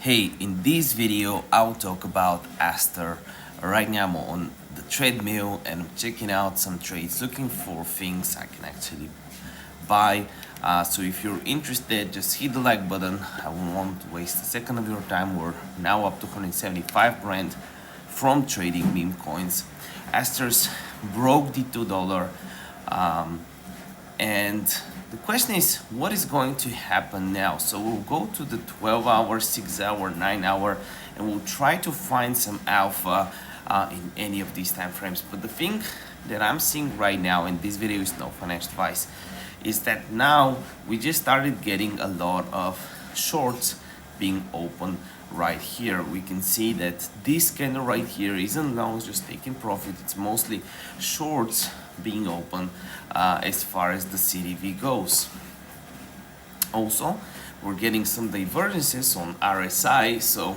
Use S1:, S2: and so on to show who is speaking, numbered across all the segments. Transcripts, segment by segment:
S1: Hey, in this video I'll talk about Aster. Right now I'm on the treadmill and I'm checking out some trades, looking for things I can actually buy. So if you're interested, just hit the like button. I won't waste a second of your time. We're now up to 175 grand from trading meme coins. Aster's broke the $2 and the question is, what is going to happen now? So we'll go to the 12-hour, 6-hour, 9-hour, and we'll try to find some alpha in any of these time frames. But the thing that I'm seeing right now, and this video is no financial advice, is that now we just started getting a lot of shorts being open right here. We can see that this candle right here isn't longs just taking profit. It's mostly shorts being open as far as the CDV goes. Also, we're getting some divergences on RSI, so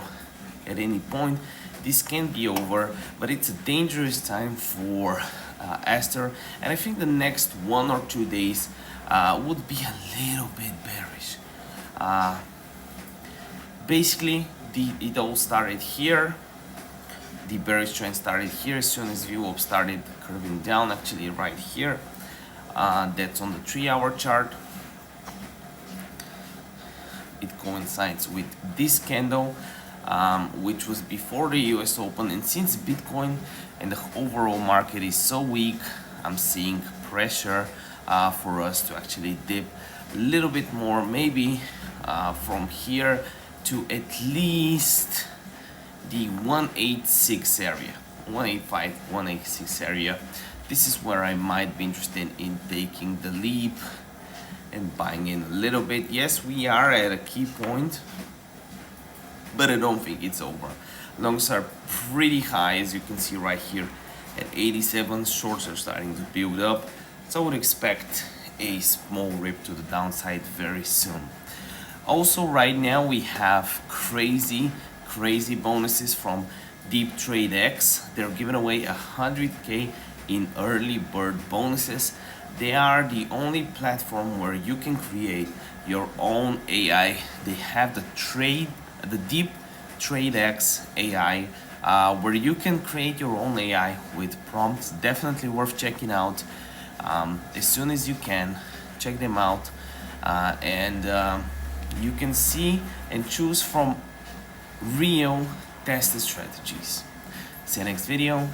S1: at any point this can be over, but it's a dangerous time for Aster, and I think the next 1 or 2 days would be a little bit bearish. Basically, it all started here. The bearish trend started here as soon as VOOX started curving down, actually right here. That's on the 3-hour chart. It coincides with this candle, which was before the US Open. And since Bitcoin and the overall market is so weak, I'm seeing pressure for us to actually dip a little bit more, maybe from here to at least the 186 area, 185, 186 area. This is where I might be interested in taking the leap and buying in a little bit. Yes, we are at a key point, but I don't think it's over. Longs are pretty high, as you can see right here at 87. Shorts are starting to build up, so I would expect a small rip to the downside very soon. Also, right now we have crazy bonuses from Deep Trade X. They're giving away 100k in early bird bonuses. They are the only platform where you can create your own AI. They have the Deep Trade X AI, where you can create your own AI with prompts. Definitely worth checking out as soon as you can. Check them out, and you can see and choose from real tested strategies. See you next video.